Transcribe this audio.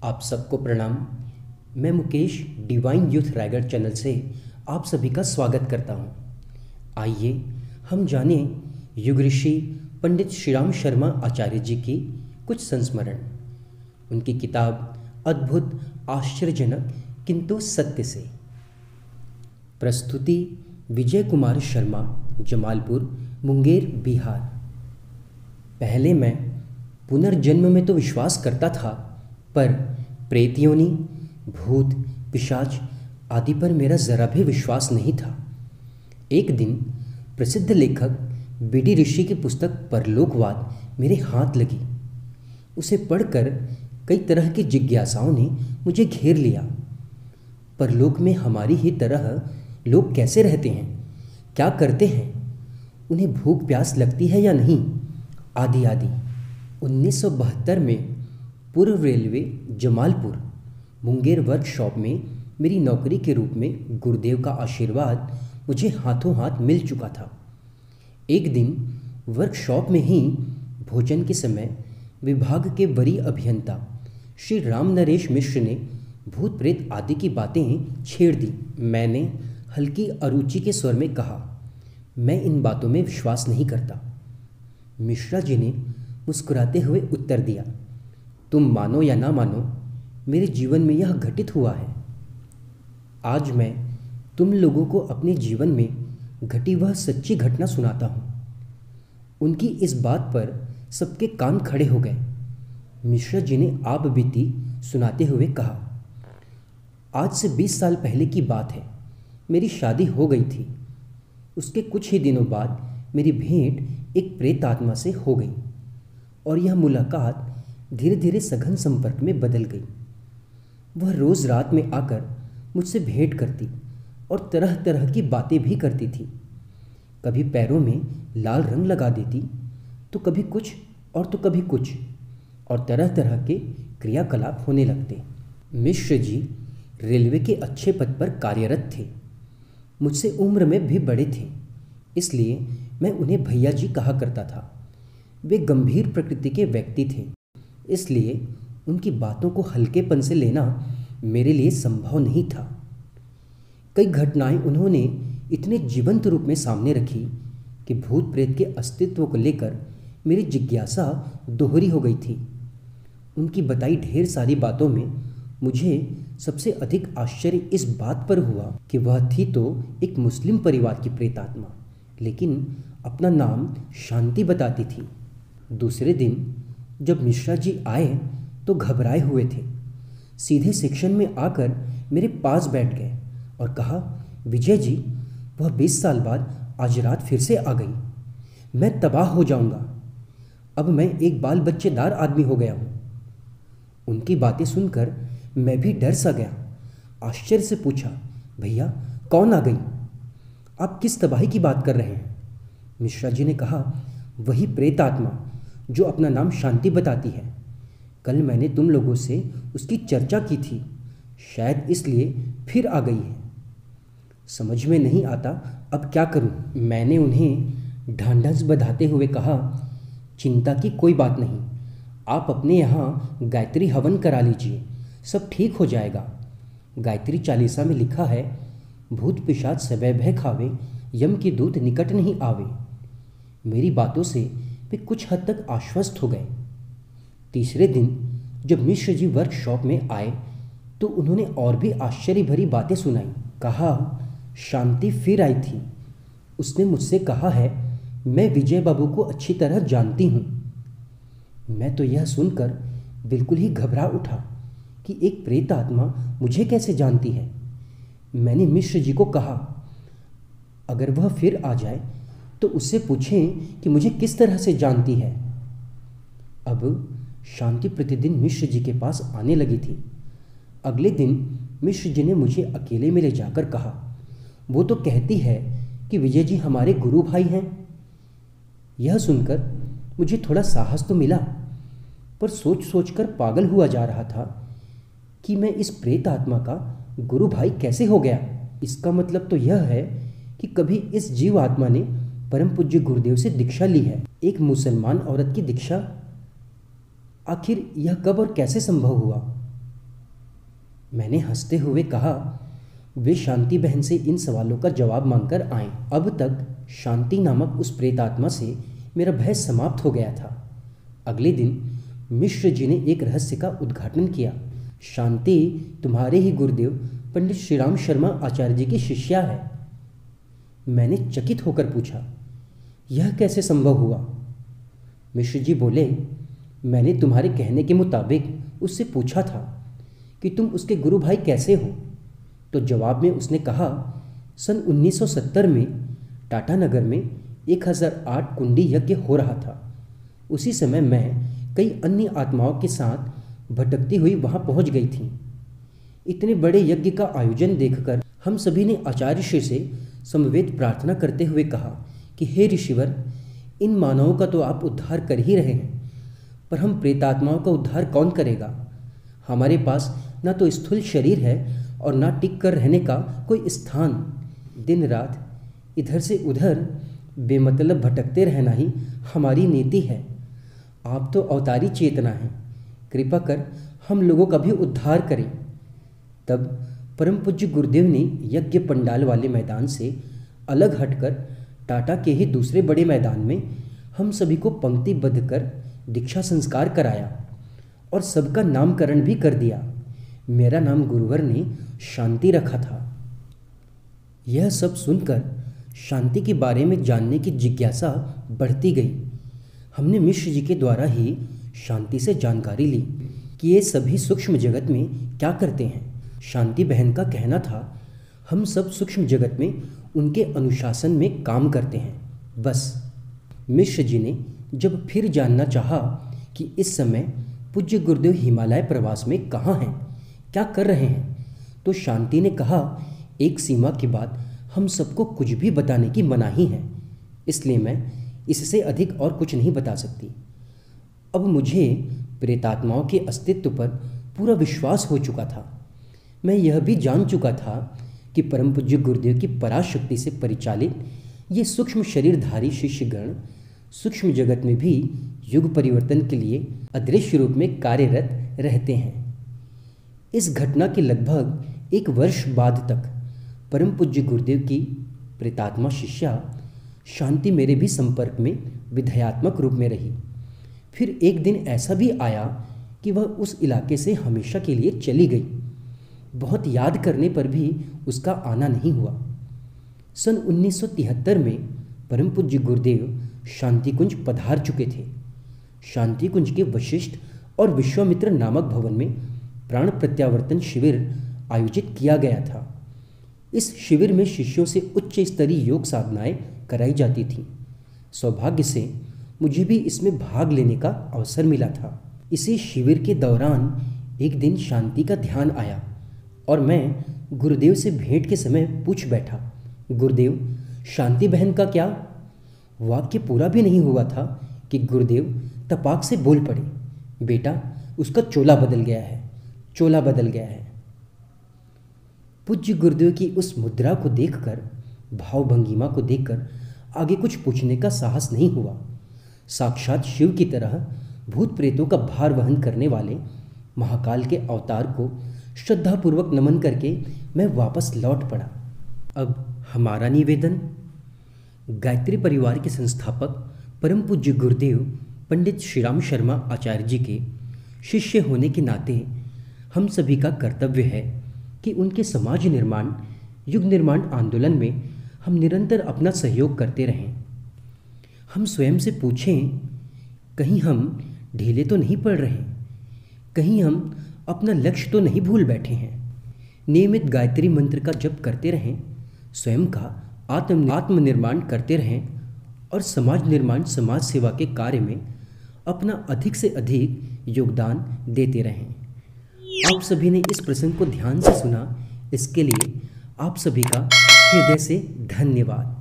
आप सबको प्रणाम। मैं Mukesh divine youth Raigarh channel से आप सभी का स्वागत करता हूं। आइए हम जानें युग ऋषि पंडित श्रीराम शर्मा आचार्य जी की कुछ संस्मरण। उनकी किताब अद्भुत, आश्चर्यजनक किंतु सत्य से। प्रस्तुति विजय कुमार शर्मा, जमालपुर, मुंगेर, बिहार। पहले मैं पुनर्जन्म में तो विश्वास करता था, पर प्रेत योनि, भूत, पिशाच आदि पर मेरा जरा भी विश्वास नहीं था। एक दिन प्रसिद्ध लेखक बीडी ऋषि की पुस्तक परलोकवाद मेरे हाथ लगी। उसे पढ़कर कई तरह की जिज्ञासाओं ने मुझे घेर लिया। परलोक में हमारी ही तरह लोग कैसे रहते हैं, क्या करते हैं, उन्हें भूख प्यास लगती है या नहीं, आदि आदि। 1972 में पूर्व रेलवे जमालपुर मुंगेर वर्कशॉप में मेरी नौकरी के रूप में गुरुदेव का आशीर्वाद मुझे हाथों हाथ मिल चुका था। एक दिन वर्कशॉप में ही भोजन के समय विभाग के वरीय अभियंता श्री राम नरेश मिश्र ने भूत प्रेत आदि की बातें छेड़ दी। मैंने हल्की अरुचि के स्वर में कहा, मैं इन बातों में विश्वास नहीं करता। मिश्रा जी ने मुस्कुराते हुए उत्तर दिया, तुम मानो या ना मानो, मेरे जीवन में यह घटित हुआ है। आज मैं तुम लोगों को अपने जीवन में घटी वह सच्ची घटना सुनाता हूँ। उनकी इस बात पर सबके कान खड़े हो गए। मिश्रा जी ने आप बीती सुनाते हुए कहा, आज से 20 साल पहले की बात है। मेरी शादी हो गई थी। उसके कुछ ही दिनों बाद मेरी भेंट एक प्रेत आत्मा से हो गई और यह मुलाकात धीरे धीरे सघन संपर्क में बदल गई। वह रोज रात में आकर मुझसे भेंट करती और तरह तरह की बातें भी करती थी। कभी पैरों में लाल रंग लगा देती, तो कभी कुछ और तो कभी कुछ, और तरह तरह के क्रियाकलाप होने लगते। मिश्र जी रेलवे के अच्छे पद पर कार्यरत थे। मुझसे उम्र में भी बड़े थे, इसलिए मैं उन्हें भैया जी कहा करता था। वे गंभीर प्रकृति के व्यक्ति थे, इसलिए उनकी बातों को हल्केपन से लेना मेरे लिए संभव नहीं था। कई घटनाएं उन्होंने इतने जीवंत रूप में सामने रखी कि भूत प्रेत के अस्तित्व को लेकर मेरी जिज्ञासा दोहरी हो गई थी। उनकी बताई ढेर सारी बातों में मुझे सबसे अधिक आश्चर्य इस बात पर हुआ कि वह थी तो एक मुस्लिम परिवार की प्रेतात्मा, लेकिन अपना नाम शांति बताती थी। दूसरे दिन जब मिश्रा जी आए तो घबराए हुए थे। सीधे सेक्शन में आकर मेरे पास बैठ गए और कहा, विजय जी, वह 20 साल बाद आज रात फिर से आ गई। मैं तबाह हो जाऊंगा। अब मैं एक बाल बच्चेदार आदमी हो गया हूँ। उनकी बातें सुनकर मैं भी डर सा गया। आश्चर्य से पूछा, भैया कौन आ गई? आप किस तबाही की बात कर रहे हैं? मिश्रा जी ने कहा, वही प्रेत आत्मा जो अपना नाम शांति बताती है। कल मैंने तुम लोगों से उसकी चर्चा की थी, शायद इसलिए फिर आ गई है। समझ में नहीं आता अब क्या करूं। मैंने उन्हें ढांढस बंधाते हुए कहा, चिंता की कोई बात नहीं, आप अपने यहाँ गायत्री हवन करा लीजिए, सब ठीक हो जाएगा। गायत्री चालीसा में लिखा है, भूत पिशाच सबै भय खावे, यम की दूत निकट नहीं आवे। मेरी बातों से वे कुछ हद तक आश्वस्त हो गए। तीसरे दिन जब मिश्र जी वर्कशॉप में आए तो उन्होंने और भी आश्चर्य भरी बातें सुनाई। कहा, शांति फिर आई थी। उसने मुझसे कहा है, मैं विजय बाबू को अच्छी तरह जानती हूँ। मैं तो यह सुनकर बिल्कुल ही घबरा उठा कि एक प्रेत आत्मा मुझे कैसे जानती है। मैंने मिश्र जी को कहा, अगर वह फिर आ जाए तो उससे पूछें कि मुझे किस तरह से जानती है। अब शांति प्रतिदिन मिश्र जी के पास आने लगी थी। अगले दिन मिश्र जी ने मुझे अकेले में ले जाकर कहा, वो तो कहती है कि विजय जी हमारे गुरु भाई हैं। यह सुनकर मुझे थोड़ा साहस तो मिला, पर सोच सोच कर पागल हुआ जा रहा था कि मैं इस प्रेत आत्मा का गुरु भाई कैसे हो गया। इसका मतलब तो यह है कि कभी इस जीव आत्मा ने परम पूज्य गुरुदेव से दीक्षा ली है, एक मुसलमान औरत की दीक्षा। आखिर यह कब और कैसे संभव हुआ? मैंने हंसते हुए कहा, वे शांति बहन से इन सवालों का जवाब मांगकर आएं। अब तक शांति नामक उस प्रेतात्मा से मेरा भय समाप्त हो गया था। अगले दिन मिश्र जी ने एक रहस्य का उद्घाटन किया। शांति तुम्हारे ही गुरुदेव पंडित श्रीराम शर्मा आचार्य जी की शिष्या है। मैंने चकित होकर पूछा, यह कैसे संभव हुआ? मिश्र जी बोले, मैंने तुम्हारे कहने के मुताबिक उससे पूछा था कि तुम उसके गुरु भाई कैसे हो, तो जवाब में उसने कहा, सन 1970 में टाटानगर में 1008 कुंडी यज्ञ हो रहा था। उसी समय मैं कई अन्य आत्माओं के साथ भटकती हुई वहां पहुंच गई थी। इतने बड़े यज्ञ का आयोजन देखकर हम सभी ने आचार्य श्री से समवेत प्रार्थना करते हुए कहा कि हे ऋषिवर, इन मानवों का तो आप उद्धार कर ही रहे हैं, पर हम प्रेतात्माओं का उद्धार कौन करेगा? हमारे पास ना तो स्थूल शरीर है और ना टिक कर रहने का कोई स्थान। दिन रात इधर से उधर बेमतलब भटकते रहना ही हमारी नीति है। आप तो अवतारी चेतना हैं, कृपा कर हम लोगों का भी उद्धार करें। तब परम पूज्य गुरुदेव ने यज्ञ पंडाल वाले मैदान से अलग हटकर टाटा के ही दूसरे बड़े मैदान में हम सभी को पंक्तिबद्ध कर दीक्षा संस्कार कराया और सबका नामकरण भी कर दिया। मेरा नाम गुरुवर ने शांति रखा था। यह सब सुनकर शांति के बारे में जानने की जिज्ञासा बढ़ती गई। हमने मिश्र जी के द्वारा ही शांति से जानकारी ली कि ये सभी सूक्ष्म जगत में क्या करते हैं। शांति बहन का कहना था, हम सब सूक्ष्म जगत में उनके अनुशासन में काम करते हैं, बस। मिश्र जी ने जब फिर जानना चाहा कि इस समय पूज्य गुरुदेव हिमालय प्रवास में कहाँ हैं, क्या कर रहे हैं, तो शांति ने कहा, एक सीमा के बाद हम सबको कुछ भी बताने की मनाही है, इसलिए मैं इससे अधिक और कुछ नहीं बता सकती। अब मुझे प्रेतात्माओं के अस्तित्व पर पूरा विश्वास हो चुका था। मैं यह भी जान चुका था कि परम पूज्य गुरुदेव की पराशक्ति से परिचालित ये सूक्ष्म शरीरधारी शिष्यगण सूक्ष्म जगत में भी युग परिवर्तन के लिए अदृश्य रूप में कार्यरत रहते हैं। इस घटना के लगभग 1 वर्ष बाद तक परम पूज्य गुरुदेव की प्रेतात्मा शिष्या शांति मेरे भी संपर्क में विधेयात्मक रूप में रही। फिर एक दिन ऐसा भी आया कि वह उस इलाके से हमेशा के लिए चली गई। बहुत याद करने पर भी उसका आना नहीं हुआ। सन 1973 में परम पूज्य गुरुदेव शांति कुंज पधार चुके थे। शांति कुंज के वशिष्ठ और विश्वामित्र नामक भवन में प्राण प्रत्यावर्तन शिविर आयोजित किया गया था। इस शिविर में शिष्यों से उच्च स्तरीय योग साधनाएं कराई जाती थीं। सौभाग्य से मुझे भी इसमें भाग लेने का अवसर मिला था। इसी शिविर के दौरान एक दिन शांति का ध्यान आया और मैं गुरुदेव से भेंट के समय पूछ बैठा, गुरुदेव, शांति बहन का क्या? वाक्य पूरा भी नहीं हुआ था कि गुरुदेव तपाक से बोल पड़े, बेटा, उसका चोला बदल गया है, चोला बदल गया है। पूज्य गुरुदेव की उस मुद्रा को देखकर, भाव भंगिमा को देखकर आगे कुछ पूछने का साहस नहीं हुआ। साक्षात शिव की तरह भूत प्रेतों का भार वहन करने वाले महाकाल के अवतार को श्रद्धापूर्वक नमन करके मैं वापस लौट पड़ा। अब हमारा निवेदन, गायत्री परिवार के संस्थापक परम पूज्य गुरुदेव पंडित श्रीराम शर्मा आचार्य जी के शिष्य होने के नाते हम सभी का कर्तव्य है कि उनके समाज निर्माण, युग निर्माण आंदोलन में हम निरंतर अपना सहयोग करते रहें। हम स्वयं से पूछें, कहीं हम ढीले तो नहीं पड़ रहे, कहीं हम अपना लक्ष्य तो नहीं भूल बैठे हैं। नियमित गायत्री मंत्र का जप करते रहें, स्वयं का आत्मनिर्माण करते रहें और समाज निर्माण, समाज सेवा के कार्य में अपना अधिक से अधिक योगदान देते रहें। आप सभी ने इस प्रसंग को ध्यान से सुना, इसके लिए आप सभी का हृदय से धन्यवाद।